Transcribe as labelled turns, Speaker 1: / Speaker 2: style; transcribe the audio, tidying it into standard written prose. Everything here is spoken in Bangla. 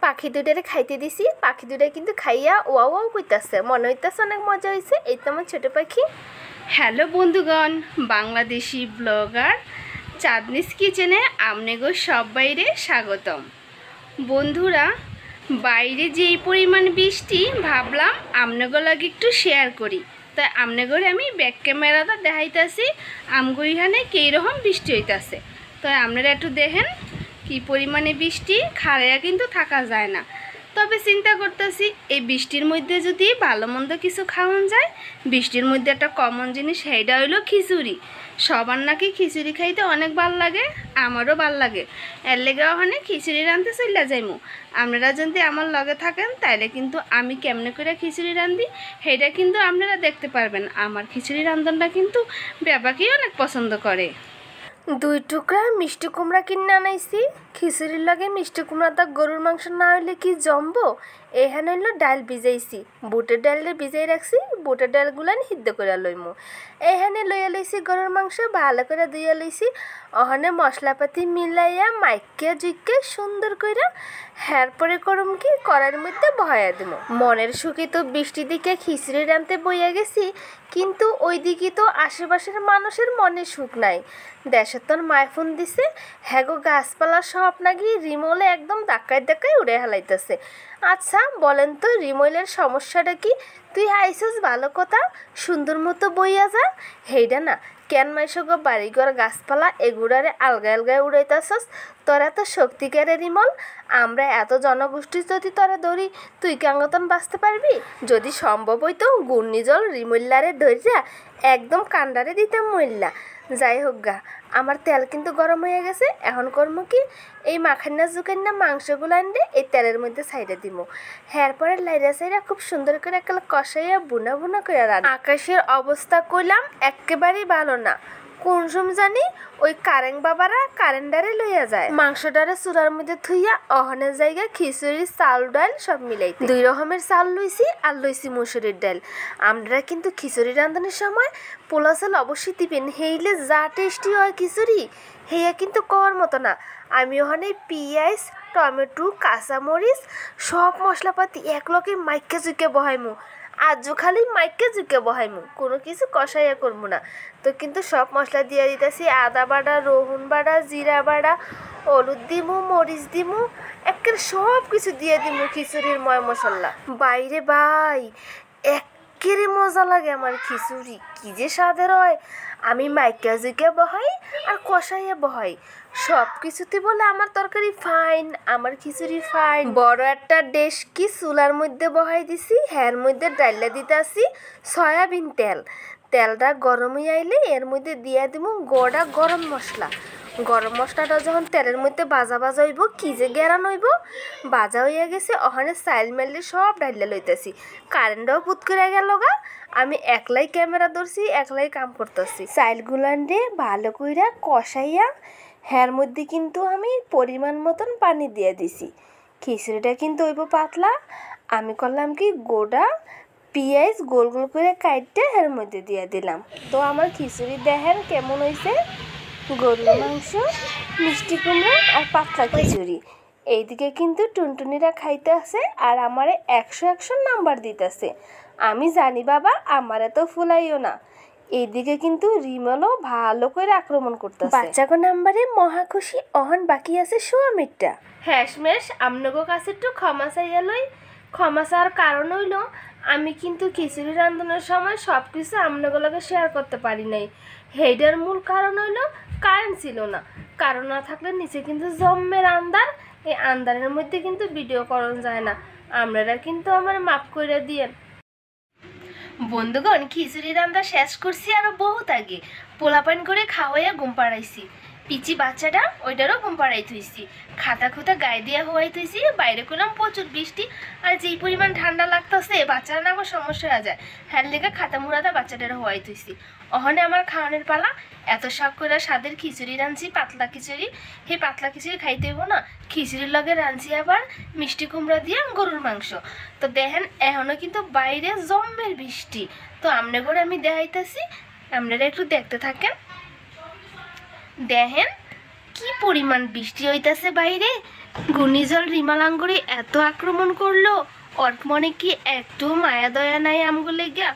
Speaker 1: পাখি দুটারে খাইতে দিছি। পাখি দুটা কিন্তু খাইয়া ওয়াও ওয়াও কইতাছে, মনে হইতাছে অনেক মজা হয়েছে। এই তো আমার ছোটো পাখি।
Speaker 2: হ্যালো বন্ধুগণ, বাংলাদেশি ব্লগার চাঁদনিস কিচেনে আপনাগো সবাইরে স্বাগতম। বন্ধুরা, বাইরে যেই পরিমাণ বৃষ্টি, ভাবলাম আপনাগো লাগে একটু শেয়ার করি। তাই আপনাগরে আমি ব্যাক ক্যামেরাটা দেখাইতেছি আমগো এখানে কীরকম বৃষ্টি হইতাছে। তাই আপনারা একটু দেখেন কি পরিমাণে বৃষ্টি, খাড়াইয়া কিন্তু থাকা যায় না। তবে চিন্তা করতেছি এই বৃষ্টির মধ্যে যদি ভালো মন্দ কিছু খাওয়ান যায়। বৃষ্টির মধ্যে একটা কমন জিনিস, সেইটা হইলো খিচুড়ি। সবার নাকি খিচুড়ি খাইতে অনেক ভাল লাগে, আমারও ভাল লাগে। এর লেগে ওখানে খিচুড়ি রাঁধতে চলে যাইমু। আপনারা যদি আমার লগে থাকেন তাইলে কিন্তু আমি কেমনে করে খিচুড়ি রাঁধি সেইটা কিন্তু আপনারা দেখতে পারবেন। আমার খিচুড়ি রান্ধনটা কিন্তু বাবাকেই অনেক পছন্দ করে।
Speaker 1: 2 টুকরা মিষ্টি কুমড়া কিনে আনাইছি। খিচুড়ির লাগে মিষ্টি কুমড়াটা গরুর মাংস না হইলে কি জমবো। এখানে হইলো ডাল ভিজাইছি, বুটের ডালে ভিজাই রাখছি। বুটের ডালগুলান সিদ্ধ করে লইমু। এখানে লইয়া লইছি গরুর মাংস, ভালো করে ধুইয়া লইছি। ওখানে মশলাপাতি মিলাইয়া মাইকে জুইকে সুন্দর করে পরে করুম কি কড়াইয়ের মধ্যে বহাইয়া দিব। মনের সুখে তো বৃষ্টি দিকে খিচুড়ি রাঁধতে বইয়া গেছি, কিন্তু ওই দিকে তো আশেপাশের মানুষের মনে সুখ নাই। দেশের তোর মায় ফোন দিছে, হ্যাগো গাছপালা সব নাকি রিমলে একদম ধাক্কায় ধাক্কায় উড়ে হেলাইতেছে। আচ্ছা বলেন তো রিমলের সমস্যাটা কি? তুই আইসস ভালো কথা, সুন্দর মতো বইয়া যা। হেইডা না কেন মাইসগো বাড়িঘর গাছপালা এগুড়ারে আলগায় আলগায় উড়াইতেছস? তোরা তো সত্যিকারে রিমল, আমরা এত জনগোষ্ঠী যদি তোরা ধরি, তুই কাঙ্গতন বাঁচতে পারবি? যদি সম্ভব হইতো ঘূর্ণিঝড় রিমল্লারে ধরিয়া একদম কান্ডারে দিতাম মইল্লা। যাই হোক গা, আমার তেল কিন্তু গরম হয়ে গেছে। এখন করবো কি, এই মাখান্না জুকান্না মাংসগুলো আনলে এই তেলের মধ্যে সাইডে দিব। পরে লাইরা সাইডা খুব সুন্দর করে একটা কষাইয়া বুনা বুনা করে রান্না। আকাশের অবস্থা কইলাম একেবারেই ভালো না। কোন সময় জানি ওই কারেন্ট বাবারা কারেন্টারে লইয়া যায়। মাংসটারে চূড়ার মধ্যে থুইয়া অহনের জায়গায় খিচুড়ি চাল ডাল সব মিলাইতে 2 রকমের চাল লইছি আর লইছি মুসুরির ডাল। আমরা কিন্তু খিচুড়ি রাঁধনের সময় পোলা চাল অবশ্যই দিবেন, হেইলে যা টেস্টি হয় খিচুড়ি হেয়া কিন্তু কওয়ার মতো না। আমি ওখানে পেঁয়াজ, টমেটো, কাঁচামরিচ সব মশলাপাতি একলগে মাইকে জুকে বহাইমু। আজও খালি মাইকে জুকে বহাইমু, কোনো কিছু কষাইয়া করবো না। তো কিন্তু সব মশলা দিয়ে দিতেছি, আদা বাটা, রসুন বাটা, জিরা বাটা, হলুদ দিমু, মরিচ দিমু, একেবারে সব কিছু দিয়ে দিমু খিচুড়ির ময় মশলা। বাইরে ভাই একেবারে মজা লাগে আমার খিচুড়ি, কি যে স্বাদের হয়। আমি মাইকা জুকে বহাই আর কষাইয়া বহাই, সব কিছুতে বলে আমার তরকারি ফাইন, আমার খিচুড়ি ফাইন। বড় একটা ডেস্কি চুলার মধ্যে বহাই দিছি, মধ্যে ডাইলা দিতে আসি সয়াবিন তেল। তেলটা গরম হয়ে আইলে এর মধ্যে দিয়ে দিব গোটা গরম মশলা। গরম মশলাটা যখন তেলের মধ্যে বাজা বাজা হইব, কি যে গেরান হইব। বাজা হইয়া গেছে, ওখানে চাইল মেলে সব ডাইলা লইতেছি। কারেন্টও পুত করে গেল গা। আমি একলাই ক্যামেরা ধরছি, একলাই কাম করতেছি। চাইলগুলান দিয়ে ভালো কইরা কষাইয়া মধ্যে কিন্তু আমি পরিমাণ মতন পানি দিয়ে দিছি। খিচুড়িটা কিন্তু হইব পাতলা। আমি করলাম কি, গোটা পেঁয়াজ গোল গোল করে কাটতে মধ্যে দিয়ে দিলাম। তো আমার খিচুড়ি দেখেন কেমন হয়েছে, গরুর মাংস, মিষ্টি কুমড়া আর পাতলা খিচুড়ি। এইদিকে কিন্তু টুনটুনিরা খাইতে আছে আর আমারে 100 নাম্বার দিতেছে। আমি জানি বাবা, আমার এত ফুলাইও না। এইদিকে কিন্তু রিমলও ভালো করে আক্রমণ করতেছে। বাচ্চাগো নাম্বারে মহা খুশি। অহন বাকি আছে সোয়ামিটটা। হ্যাশমেশ আমনগো কাছে একটু ক্ষমা চাইয়া লই। ক্ষমা চাওয়ার কারণ হইল, আমি কিন্তু খিচুড়ি রান্ধানোর সময় সব কিছু আমনগোলাকে শেয়ার করতে পারি নাই। হেইডার মূল কারণ হইল কারেন্ট ছিল না। কারণ না থাকলে নিচে কিন্তু জম্মের আন্দার, এই আন্দারের মধ্যে কিন্তু ভিডিও করন যায় না। আপনারা কিন্তু আমার মাফ করে দিয়েন। বন্ধুগণ, খিচুড়ি রান্না শেষ করছি আরো বহুত আগে। পোলাপান করে খাওয়াইয়া ঘুম পাড়াইছি। পিচি বাচ্চাটা ওইটারও ঘুম পাড়াই থইছি। খাতা খুতা গায়ে দিয়া হওয়াই থইছি। বাইরে করলাম প্রচুর বৃষ্টি, আর যেই পরিমাণ ঠান্ডা লাগতেছে বাচ্চারা না আমার সমস্যা হয়ে যায়। লেগে খাতা মুড়াটা বাচ্চাটারও হওয়াই থইছি। অহনে আমার খাওয়ানোর পালা। এত শখ করে স্বাদের খিচুড়ি রাঁধছি, পাতলা খিচুড়ি। পাতলা খিচুড়ি খাইতে হইব না, খিচুড়ির লগে রাঁধছি আবার মিষ্টি কুমড়া দিয়ে গরুর মাংস। তো দেখেন এখনো কিন্তু বাইরে জম্মের বৃষ্টি। তো আমনে করে আমি দেখাইতেছি, আপনারা একটু দেখতে থাকেন। দেখেন কি পরিমাণ বৃষ্টি হইতাছে বাইরে। ঘূর্ণিঝড় রিমালাঙ্গরে এত আক্রমণ করলো, ওর মনে কি একটু মায়া দয়া নাই আমগুলো গিয়া।